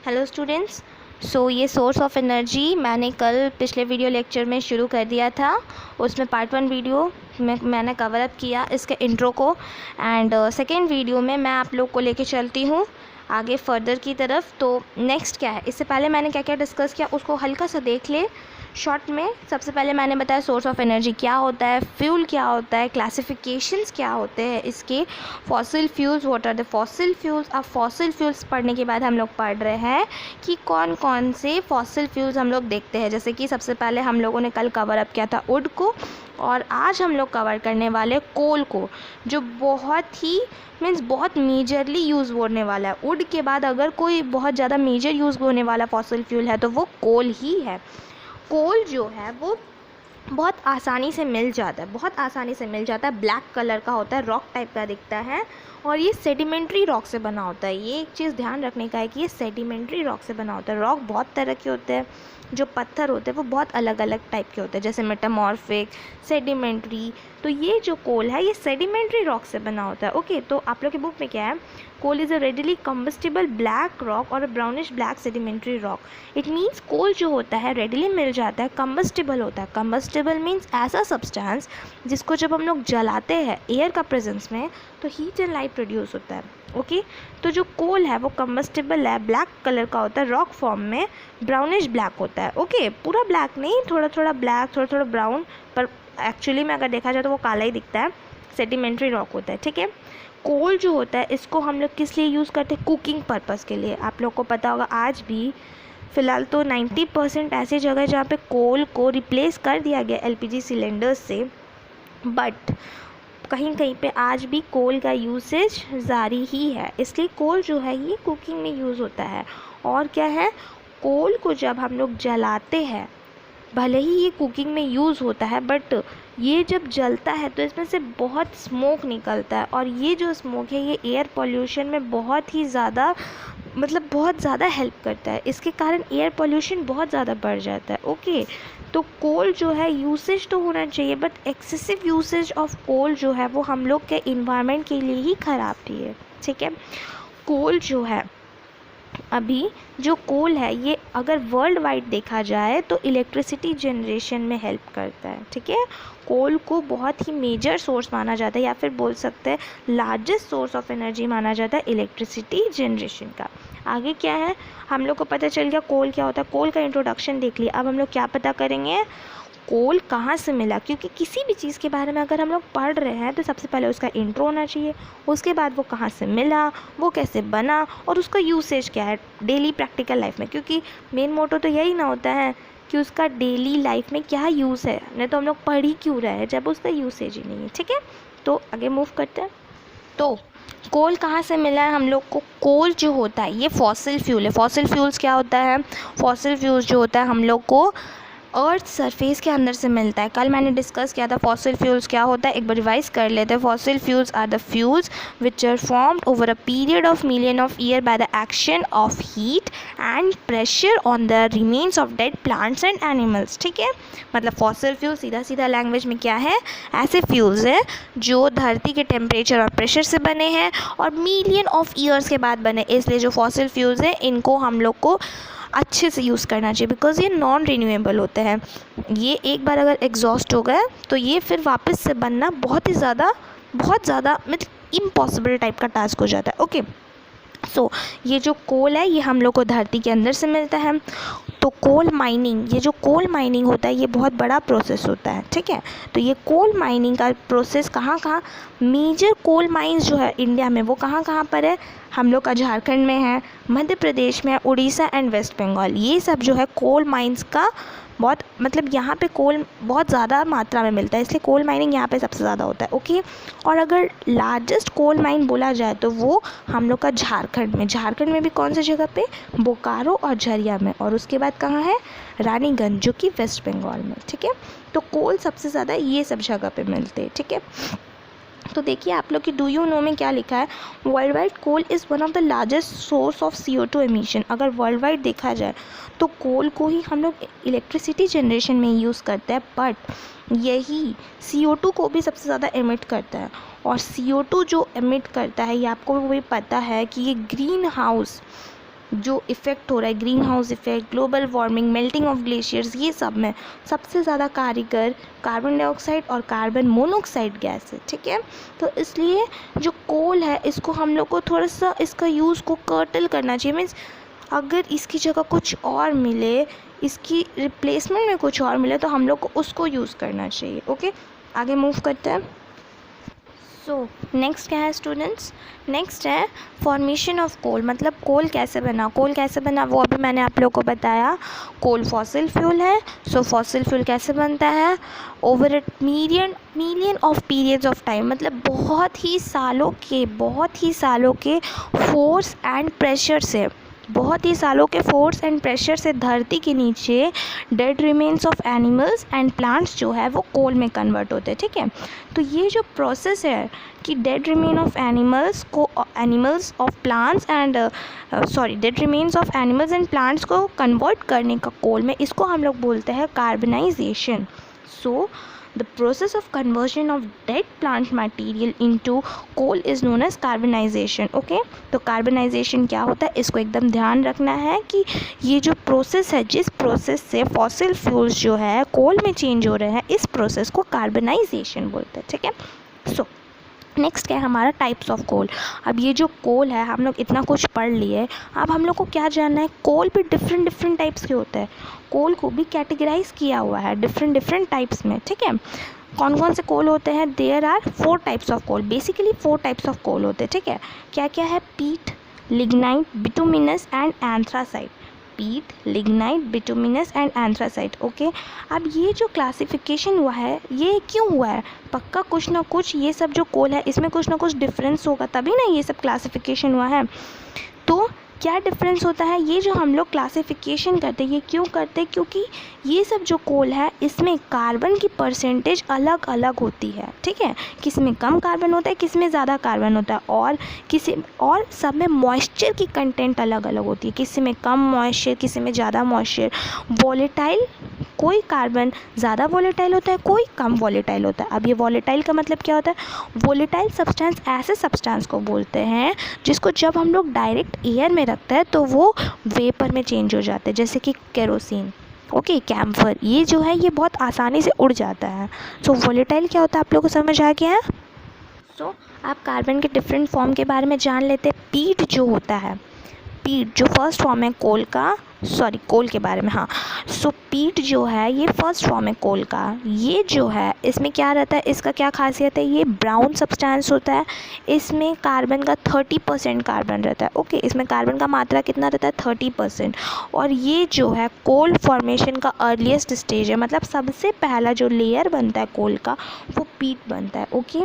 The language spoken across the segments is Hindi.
Hello students. ये सोर्स ऑफ एनर्जी मैंने कल पिछले वीडियो लेक्चर में शुरू कर दिया था। उसमें पार्ट 1 वीडियो में मैंने कवर अप किया इसके इंट्रो को, एंड सेकेंड वीडियो में मैं आप लोग को लेके चलती हूँ आगे फर्दर की तरफ। तो नेक्स्ट क्या है, इससे पहले मैंने क्या क्या डिस्कस किया उसको हल्का सा देख ले शॉर्ट में। सबसे पहले मैंने बताया सोर्स ऑफ एनर्जी क्या होता है, फ्यूल क्या होता है, क्लासिफिकेशंस क्या होते हैं इसके, fossil fuels, what are the fossil fuels. अब फॉसिल फ्यूल्स पढ़ने के बाद हम लोग पढ़ रहे हैं कि कौन कौन से फॉसिल फ्यूल्स हम लोग देखते हैं। जैसे कि सबसे पहले हम लोगों ने कल कवर अप किया था वुड को, और आज हम लोग कवर करने वाले कोल को, जो बहुत ही बहुत मेजरली यूज़ होने वाला है। वुड के बाद अगर कोई बहुत ज़्यादा मेजर यूज़ होने वाला फॉसिल फ्यूल है तो वो कोल ही है। कोल जो है वो बहुत आसानी से मिल जाता है, बहुत आसानी से मिल जाता है। ब्लैक कलर का होता है, रॉक टाइप का दिखता है, और ये सेडिमेंट्री रॉक से बना होता है। ये एक चीज़ ध्यान रखने का है कि ये सेडिमेंट्री रॉक से बना होता है। रॉक बहुत तरह के होते हैं, जो पत्थर होते हैं वो बहुत अलग अलग टाइप के होते हैं, जैसे मेटामॉर्फिक, सेडिमेंट्री। तो ये जो कोल है ये सेडिमेंट्री रॉक से बना होता है। ओके, तो आप लोग के बुक में क्या है, coal is a readily combustible black rock और a brownish black sedimentary rock. It means coal जो होता है रेडिली मिल जाता है, कम्बस्टिबल होता है। कम्बस्टिबल मीन्स ऐसा सब्सटेंस जिसको जब हम लोग जलाते हैं एयर का प्रेजेंस में तो हीट एंड लाइट प्रोड्यूस होता है। ओके, तो जो कोल है वो कम्बस्टिबल है, ब्लैक कलर का होता है, रॉक फॉर्म में ब्राउनिश ब्लैक होता है। ओके, पूरा ब्लैक नहीं, थोड़ा थोड़ा ब्लैक, थोड़ा थोड़ा ब्राउन, पर एक्चुअली में अगर देखा जाए तो वो काला ही दिखता है। सेडिमेंट्री रॉक होता है। ठीक है, कोल जो होता है इसको हम लोग किस लिए यूज़ करते हैं, कुकिंग पर्पज़ के लिए। आप लोग को पता होगा आज भी फ़िलहाल तो 90% ऐसी जगह है जहाँ पे कोल को रिप्लेस कर दिया गया एलपीजी सिलेंडर्स से, बट कहीं कहीं पे आज भी कोल का यूसेज जारी ही है। इसलिए कोल जो है ये कुकिंग में यूज़ होता है। और क्या है, कोल को जब हम लोग जलाते हैं, भले ही ये कुकिंग में यूज़ होता है, बट ये जब जलता है तो इसमें से बहुत स्मोक निकलता है, और ये जो स्मोक है ये एयर पोल्यूशन में बहुत ही ज़्यादा बहुत ज़्यादा हेल्प करता है। इसके कारण एयर पोल्यूशन बहुत ज़्यादा बढ़ जाता है। ओके, तो कोल जो है यूसेज तो होना चाहिए, but excessive usage of coal जो है वो हम लोग के इन्वायरमेंट के लिए ही ख़राब भी है। ठीक है, कोल जो है अभी जो कोल है ये अगर वर्ल्ड वाइड देखा जाए तो इलेक्ट्रिसिटी जनरेशन में हेल्प करता है। ठीक है, कोल को बहुत ही मेजर सोर्स माना जाता है, या फिर बोल सकते हैं लार्जेस्ट सोर्स ऑफ एनर्जी माना जाता है इलेक्ट्रिसिटी जनरेशन का। आगे क्या है, हम लोग को पता चल गया कोल क्या होता है, कोल का इंट्रोडक्शन देख लिया। अब हम लोग क्या पता करेंगे, कोल कहाँ से मिला, क्योंकि किसी भी चीज़ के बारे में अगर हम लोग पढ़ रहे हैं तो सबसे पहले उसका इंट्रो होना चाहिए, उसके बाद वो कहाँ से मिला, वो कैसे बना, और उसका यूसेज क्या है डेली प्रैक्टिकल लाइफ में। क्योंकि मेन मोटो तो यही ना होता है कि उसका डेली लाइफ में क्या यूज़ है, नहीं तो हम लोग पढ़ ही क्यों रहे हैं जब उसका यूसेज ही नहीं है। ठीक है, तो आगे मूव करते हैं। तो कोल कहाँ से मिला है हम लोग को, कोल जो होता है ये फॉसिल फ्यूल है। फॉसिल फ्यूल्स क्या होता है, फॉसिल फ्यूल्स जो होता है हम लोग को अर्थ सरफेस के अंदर से मिलता है। कल मैंने डिस्कस किया था फॉसिल फ्यूल्स क्या होता है, एक बार रिवाइज कर लेते हैं। Fossil fuels are the fuels which are formed over a period of million of year by the action of heat and pressure on the remains of dead plants and animals. ठीक है, मतलब फॉसिल फ्यूल सीधा सीधा लैंग्वेज में क्या है, ऐसे फ्यूल्स हैं जो धरती के टेम्परेचर और प्रेशर से बने हैं और मिलियन ऑफ ईयर्स के बाद बने। इसलिए जो फॉसिल फ्यूल्स हैं इनको हम लोग को अच्छे से यूज़ करना चाहिए, बिकॉज़ ये नॉन रिन्यूएबल होते हैं। ये एक बार अगर एग्जॉस्ट हो गए तो ये फिर वापस से बनना बहुत ज़्यादा इम्पॉसिबल टाइप का टास्क हो जाता है। ओके, सो ये जो कोल है ये हम लोग को धरती के अंदर से मिलता है। तो कोल माइनिंग, ये जो कोल माइनिंग होता है ये बहुत बड़ा प्रोसेस होता है। ठीक है, तो ये कोल माइनिंग का प्रोसेस कहाँ मेजर कोल माइंस जो है इंडिया में वो कहाँ पर है, हम लोग का झारखंड में है, मध्य प्रदेश में है, उड़ीसा एंड वेस्ट बंगाल। ये सब जो है कोल माइंस का बहुत यहाँ पे कोल बहुत ज़्यादा मात्रा में मिलता है, इसलिए कोल माइनिंग यहाँ पे सबसे ज़्यादा होता है। ओके, और अगर लार्जेस्ट कोल माइन बोला जाए तो वो हम लोग का झारखंड में भी कौन सी जगह पे, बोकारो और झरिया में, और उसके बाद कहाँ है, रानीगंज, जो कि वेस्ट बंगाल में। ठीक है, तो कोल सबसे ज़्यादा ये सब जगह पे मिलते हैं। ठीक है, तो देखिए आप लोग की डू यू नो में क्या लिखा है, world wide coal is one of the largest source of CO2 emission. अगर वर्ल्ड वाइड देखा जाए तो कोल को ही हम लोग इलेक्ट्रिसिटी जनरेशन में यूज़ करते हैं, बट यही CO2 को भी सबसे ज़्यादा एमिट करता है। और CO2 जो एमिट करता है ये आपको भी पता है कि ये ग्रीन हाउस जो इफ़ेक्ट हो रहा है, green house effect, global warming, melting of glaciers, ये सब में सबसे ज़्यादा कारीगर कार्बन डाइऑक्साइड और कार्बन मोनोऑक्साइड गैस है, ठीक है। तो इसलिए जो कोल है इसको हम लोग को थोड़ा सा इसका यूज़ को कर्टल करना चाहिए। मीन्स अगर इसकी जगह कुछ और मिले, इसकी रिप्लेसमेंट में कुछ और मिले, तो हम लोग को उसको यूज़ करना चाहिए। ओके, आगे मूव करते हैं। सो नेक्स्ट क्या है स्टूडेंट्स, नेक्स्ट है फॉर्मेशन ऑफ कोल, मतलब कोल कैसे बना। कोल कैसे बना वो अभी मैंने आप लोगों को बताया। कोल फॉसिल फ्यूल है। सो फॉसिल फ्यूल कैसे बनता है, over it million of periods of time, मतलब बहुत ही सालों के फोर्स एंड प्रेशर से, बहुत ही सालों के फोर्स एंड प्रेशर से धरती के नीचे dead remains of animals and plants जो है वो कोल में कन्वर्ट होते हैं, ठीक है। तो ये जो प्रोसेस है कि dead remain of animals and plants को कन्वर्ट करने का कोल में, इसको हम लोग बोलते हैं carbonization. So the process of conversion of dead plant material into coal is known as carbonization। Okay, तो कार्बनाइजेशन क्या होता है इसको एकदम ध्यान रखना है कि ये जो प्रोसेस है, जिस प्रोसेस से फॉसिल फ्यूल्स जो है कोल में चेंज हो रहे हैं, इस प्रोसेस को कार्बनाइजेशन बोलते हैं, ठीक है। सो नेक्स्ट क्या है हमारा टाइप्स ऑफ कोल। अब ये जो कोल है हम लोग इतना कुछ पढ़ लिए, अब हम लोग को क्या जानना है, कोल भी डिफरेंट टाइप्स के होते हैं। कोल को भी कैटेगराइज किया हुआ है डिफरेंट टाइप्स में, ठीक है। कौन कौन से कोल होते हैं, there are 4 types of coal, basically 4 types of coal होते हैं, ठीक है। क्या क्या है, peat, lignite, bituminous and anthracite. Peat, lignite, bituminous and anthracite. Okay, अब ये जो क्लासिफिकेशन हुआ है ये क्यों हुआ है, पक्का कुछ ना कुछ ये सब जो कोल है इसमें कुछ ना कुछ डिफरेंस होगा, तभी ना ये सब क्लासिफिकेशन हुआ है। तो क्या डिफरेंस होता है, ये जो हम लोग क्लासिफिकेशन करते हैं ये क्यों करते हैं, क्योंकि ये सब जो कोल है इसमें कार्बन की परसेंटेज अलग अलग होती है, ठीक है। किसी में कम कार्बन होता है, किसी में ज़्यादा कार्बन होता है, और सब में मॉइस्चर की कंटेंट अलग अलग होती है, किसी में कम मॉइस्चर, किसी में ज़्यादा मॉइस्चर। वॉलेटाइल, कोई कार्बन ज़्यादा वॉलेटाइल होता है, कोई कम वॉलेटाइल होता है। अब ये वॉलेटाइल का मतलब क्या होता है, वॉलेटाइल सब्सटेंस ऐसे सब्सटेंस को बोलते हैं जिसको जब हम लोग डायरेक्ट एयर में रखते हैं तो वो वेपर में चेंज हो जाते हैं, जैसे कि केरोसिन, ओके, कैम्फर, ये जो है ये बहुत आसानी से उड़ जाता है। सो वॉलेटाइल क्या होता है आप लोगों को समझ आ गया है। सो आप कार्बन के डिफरेंट फॉर्म के बारे में जान लेते हैं। पीट जो होता है, पीट जो फर्स्ट फॉर्म है कोल के बारे में, हाँ। सो पीट जो है ये फर्स्ट फॉर्म है कोल का। ये जो है इसमें क्या रहता है, इसका क्या खासियत है, ये ब्राउन सब्सटेंस होता है, इसमें कार्बन का 30% कार्बन रहता है। ओके, इसमें कार्बन का मात्रा कितना रहता है, 30%। और ये जो है कोल फॉर्मेशन का अर्लीस्ट स्टेज है, मतलब सबसे पहला जो लेयर बनता है कोल का वो पीट बनता है। ओके,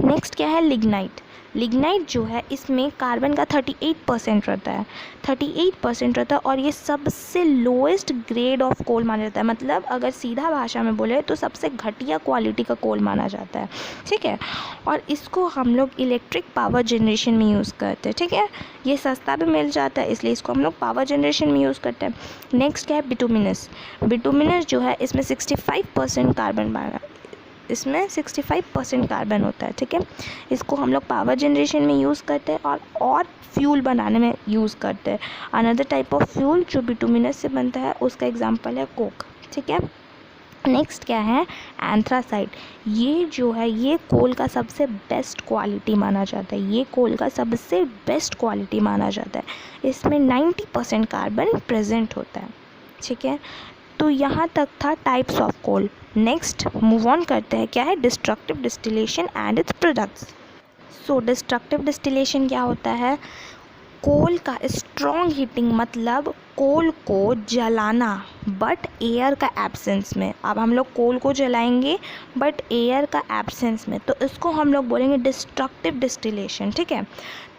नेक्स्ट क्या है, लिग्नाइट। लिग्नाइट जो है इसमें कार्बन का 38% रहता है, 38% रहता है, और ये सबसे लोएस्ट ग्रेड ऑफ कोल माना जाता है, मतलब अगर सीधा भाषा में बोले तो सबसे घटिया क्वालिटी का कोल माना जाता है, ठीक है। और इसको हम लोग इलेक्ट्रिक पावर जनरेशन में यूज़ करते हैं, ठीक है। ये सस्ता भी मिल जाता है इसलिए इसको हम लोग पावर जनरेशन में यूज़ करते हैं। नेक्स्ट क्या है, बिटुमिनस। बिटुमिनस जो है इसमें 65% कार्बन बना, इसमें 65% कार्बन होता है, ठीक है। इसको हम लोग पावर जनरेशन में यूज़ करते हैं और फ्यूल बनाने में यूज़ करते हैं। अनदर टाइप ऑफ फ्यूल जो बिटुमिनस से बनता है उसका एग्जांपल है कोक, ठीक है। नेक्स्ट क्या है, एंथ्रासाइट। ये जो है ये कोल का सबसे बेस्ट क्वालिटी माना जाता है, ये कोल का सबसे बेस्ट क्वालिटी माना जाता है। इसमें 90% कार्बन प्रेजेंट होता है, ठीक है। तो यहाँ तक था types of coal. Next move on करते हैं, क्या है, destructive distillation and its products. So destructive distillation क्या होता है, कोल का स्ट्रॉन्ग हीटिंग, मतलब कोल को जलाना बट एयर का एब्सेंस में। अब हम लोग कोल को जलाएंगे बट एयर का एब्सेंस में, तो इसको हम लोग बोलेंगे डिस्ट्रक्टिव डिस्टिलेशन, ठीक है।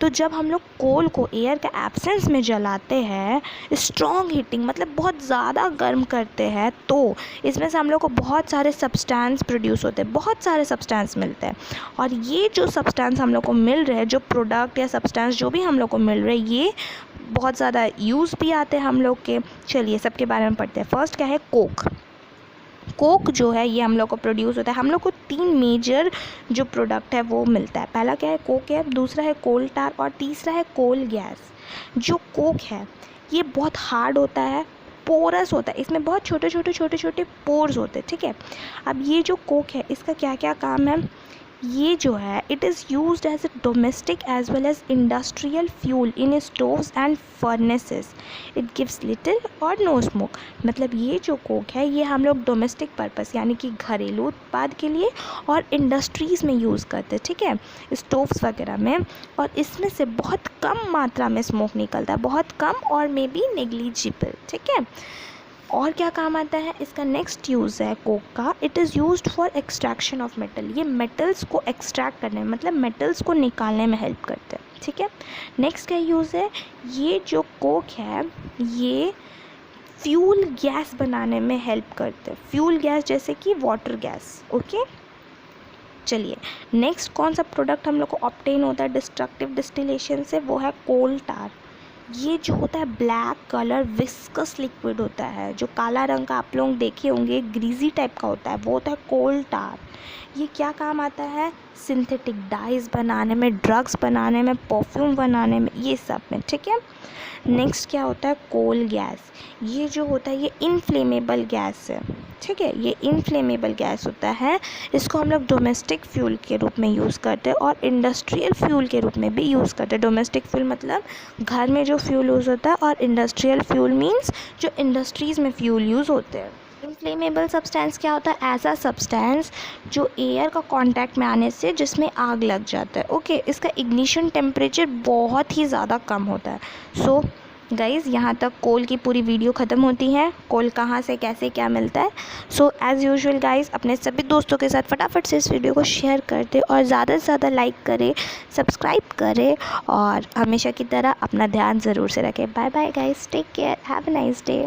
तो जब हम लोग कोल को एयर का एब्सेंस में जलाते हैं, स्ट्रॉन्ग हीटिंग मतलब बहुत ज़्यादा गर्म करते हैं, तो इसमें से हम लोग को बहुत सारे सब्सटेंस प्रोड्यूस होते हैं, बहुत सारे सब्सटेंस मिलते हैं। और ये जो सब्सटेंस हम लोग को मिल रहे हैं, जो प्रोडक्ट या सब्सटेंस जो भी हम लोग को मिल रहे हैं, ये बहुत ज़्यादा यूज़ भी आते हैं हम लोग के। चलिए सबके बारे में पढ़ते हैं। फर्स्ट क्या है, कोक। कोक जो है ये हम लोग को प्रोड्यूस होता है, हम लोग को 3 मेजर जो प्रोडक्ट है वो मिलता है। पहला क्या है, कोक है, दूसरा है कोल टार और तीसरा है कोल गैस। जो कोक है ये बहुत हार्ड होता है, पोरस होता है, इसमें बहुत छोटे छोटे पोर्स होते हैं, ठीक है। अब ये जो कोक है इसका क्या क्या काम है, ये जो है it is used as a domestic as well as industrial fuel in stoves and furnaces. It gives little or no smoke. मतलब ये जो कोक है ये हम लोग डोमेस्टिक पर्पस यानी कि घरेलू उत्पाद के लिए और इंडस्ट्रीज़ में यूज़ करते हैं, ठीक है, स्टोव्स वगैरह में। और इसमें से बहुत कम मात्रा में स्मोक निकलता है, बहुत कम और मे बी नेग्लिजिबल, ठीक है। और क्या काम आता है इसका, नेक्स्ट यूज़ है कोक का, it is used for extraction of metal. ये मेटल्स को एक्सट्रैक्ट करने में, मतलब मेटल्स को निकालने में हेल्प करते हैं, ठीक है। नेक्स्ट क्या यूज़ है, ये जो कोक है ये फ्यूल गैस बनाने में हेल्प करते हैं, फ्यूल गैस जैसे कि वाटर गैस, ओके। चलिए नेक्स्ट कौन सा प्रोडक्ट हम लोग को ऑब्टेन होता है डिस्ट्रक्टिव डिस्टिलेशन से, वो है कोल टार। ये जो होता है ब्लैक कलर विस्कस लिक्विड होता है, जो काला रंग का आप लोग देखे होंगे, ग्रीजी टाइप का होता है, वो होता है कोल टार। ये क्या काम आता है, सिंथेटिक डाइज बनाने में, ड्रग्स बनाने में, परफ्यूम बनाने में, ये सब में, ठीक है। नेक्स्ट क्या होता है, कोल गैस। ये जो होता है ये इनफ्लेमेबल गैस है, ठीक है, ये इनफ्लेमेबल गैस होता है। इसको हम लोग डोमेस्टिक फ्यूल के रूप में यूज़ करते हैं और इंडस्ट्रियल फ्यूल के रूप में भी यूज़ करते हैं। डोमेस्टिक फ्यूल मतलब घर में जो फ्यूल यूज़ होता है, और इंडस्ट्रियल फ्यूल मीन्स जो इंडस्ट्रीज़ में फ्यूल यूज़ होते हैं। इनफ्लेमेबल सब्सटेंस क्या होता है, ऐसा सब्सटेंस जो एयर का कांटेक्ट में आने से जिसमें आग लग जाता है, ओके। इसका इग्निशन टेम्परेचर बहुत ही ज़्यादा कम होता है। सो गाइज़ यहाँ तक कोल की पूरी वीडियो ख़त्म होती है, कोल कहाँ से कैसे क्या मिलता है। सो एज़ यूजुअल गाइज़ अपने सभी दोस्तों के साथ फटाफट से इस वीडियो को शेयर कर दें और ज़्यादा से ज़्यादा लाइक करें, सब्सक्राइब करें और हमेशा की तरह अपना ध्यान ज़रूर से रखें। Bye bye guys, take care, have a nice day.